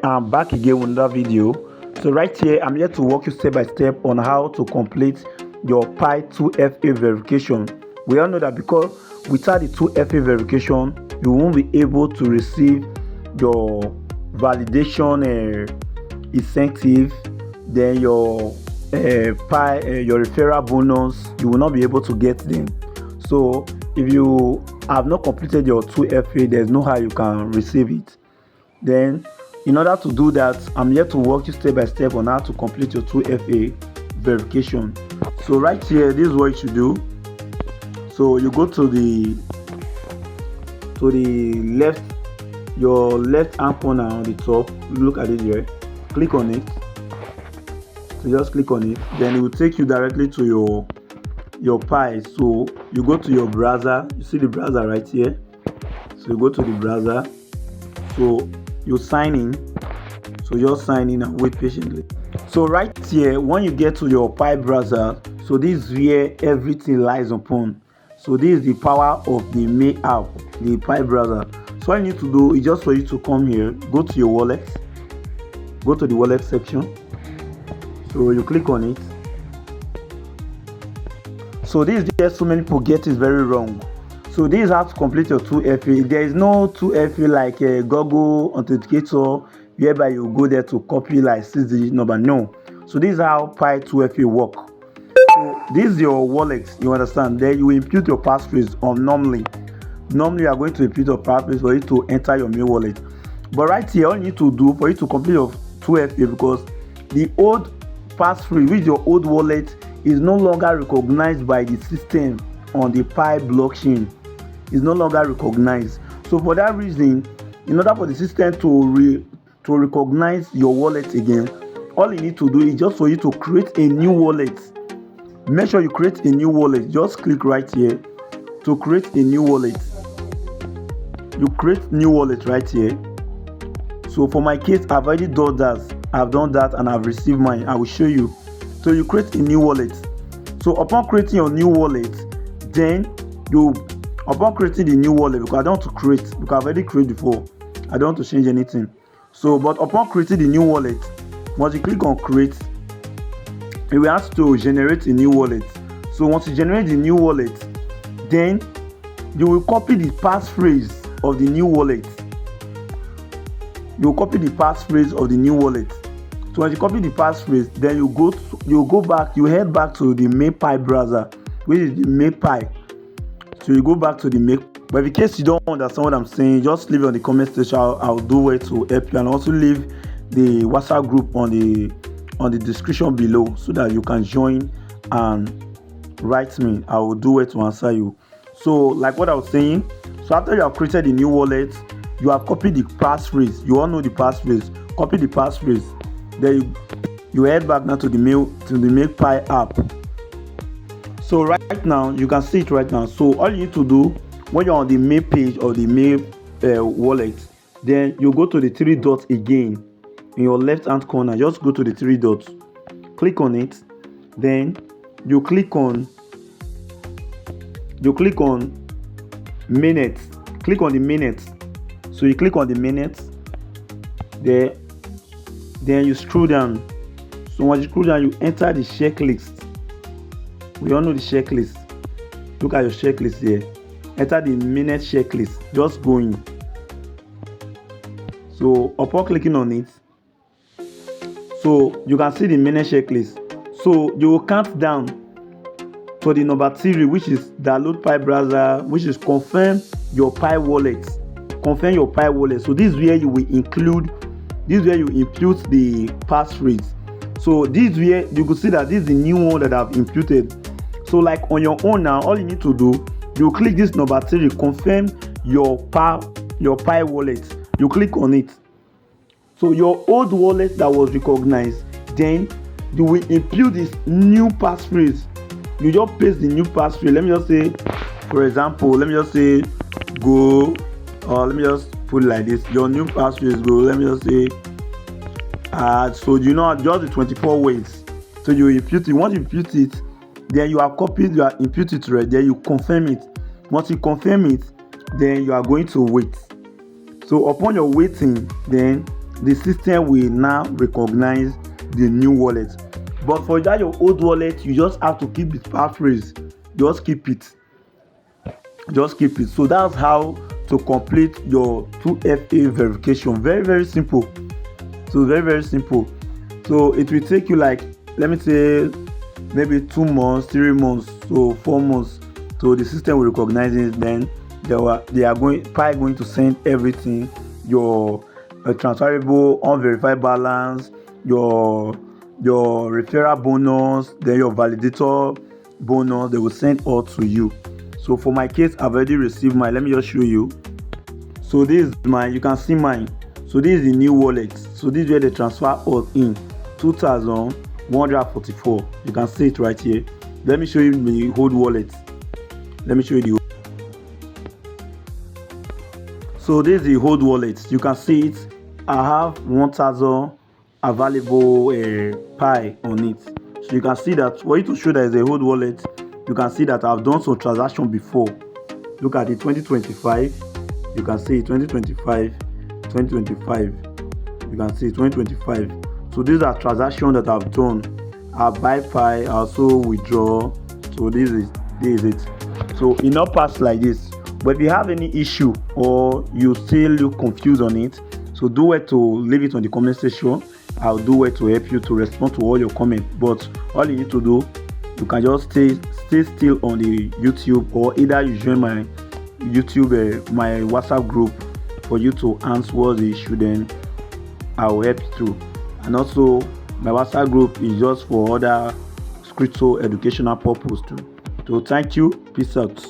I'm back again with another video. So right here, I'm here to walk you step by step on how to complete your Pi 2FA verification. We all know that because without the 2FA verification, you won't be able to receive your validation incentive, then your your referral bonus. You will not be able to get them. So if you have not completed your 2FA, there's no how you can receive it. Then in order to do that, I'm here to walk you step by step on how to complete your 2FA verification. So right here, this is what you should do. So you go to the left, your left hand corner on the top. Look at it here. Click on it. So just click on it. Then it will take you directly to your Pi. So you go to your browser. You see the browser right here. So you go to the browser. So you sign in. So just sign in and wait patiently. So right here, when you get to your Pi browser, so this is where everything lies upon. So this is the power of the main app, the Pi browser. So what you need to do is just for you to come here, go to your wallet, go to the wallet section. So you click on it. So this is where so many people get it very wrong. So this is how to complete your 2FA. There is no 2FA like a Google Authenticator whereby you go there to copy like 6-digit number. No. So this is how Pi 2FA work. So this is your wallet, you understand. Then you input your passphrase normally. Normally you are going to input your passphrase for you to enter your main wallet. But right here, all you need to do for you to complete your 2FA, because the old passphrase, which your old wallet, is no longer recognized by the system on the Pi blockchain. Is no longer recognized. So for that reason, in order for the system to recognize your wallet again, all you need to do is just for you to create a new wallet. Make sure you create a new wallet. Just click right here to create a new wallet. You create new wallet right here. So for my case, I've already done that. I've done that and I've received mine. I will show you. So you create a new wallet. So upon creating your new wallet, then upon creating the new wallet, because I don't want to create, because I've already created before, I don't want to change anything. So but upon creating the new wallet, once you click on create, it will ask to generate a new wallet. So once you generate the new wallet, then you will copy the passphrase of the new wallet. You will copy the passphrase of the new wallet. So once you copy the passphrase, then you head back to the main Pi browser, which is the main Pi. So you go back to the main. But in case you don't understand what I'm saying, just leave it on the comment section. I'll do it to help you, and also leave the WhatsApp group on the description below so that you can join and write me. I will do it to answer you. So like what I was saying, so after you have created the new wallet, you have copied the passphrase. You all know the passphrase. Copy the passphrase. Then you head back now to the main Pi app. So right now you can see it right now. So all you need to do when you're on the main page or the main wallet, then you go to the three dots again in your left hand corner. Just go to the three dots, click on it, then you click on Mainnet. Click on the Mainnet. So you click on the Mainnet there, then you scroll down. So once you scroll down, you enter the checklist. We all know the checklist. Look at your checklist here. Enter the Mainnet checklist. Just go in. So upon clicking on it, so you can see the Mainnet checklist. So you will count down to the number 3, which is download Pi browser, which is confirm your Pi wallet. Confirm your Pi wallet. So this is where you will include. This is where you input the passphrase. So this is where you could see that this is the new one that I've imputed. So like on your own now, all you need to do, you click this number 3, confirm your Pi wallet. You click on it. So your old wallet that was recognized, then you will input this new passphrase. You just paste the new passphrase. Let me just say, for example, let me just say go, or let me just put it like this. Your new passphrase go. Let me just say, so you know just the 24 ways. So you input it. Once you input it, then you have copied, you have input it right there. You confirm it. Once you confirm it, then you are going to wait. So upon your waiting, then the system will now recognize the new wallet. But for that your old wallet, you just have to keep the passphrase. Just keep it. So that's how to complete your 2FA verification. Very, very simple. So very, very simple. So it will take you like, let me say, maybe 2 months, 3 months, so 4 months. So the system will recognize it. Then they are going to send everything, your transferable unverified balance, your referral bonus, then your validator bonus. They will send all to you. So for my case, I've already received mine. Let me just show you. So this is mine. You can see mine. So this is the new wallet. So this is where they transfer all in 2,144. You can see it right here. Let me show you the old wallet. So this is the old wallet. You can see it. I have 1,000 available Pi on it. So you can see that for you to show that is a old wallet, you can see that I've done some transaction before. Look at it, 2025. You can see 2025. You can see 2025. So these are transactions that I've done. I buy Pi, I also withdraw. So this is it. So it not pass like this. But if you have any issue or you still look confused on it, so do it to leave it on the comment section. I'll do it to help you to respond to all your comments. But all you need to do, you can just stay still on the YouTube, or either you join my YouTube, my WhatsApp group for you to answer what the issue. Then I will help you through. And also my WhatsApp group is just for other crypto educational purpose too. So thank you. Peace out.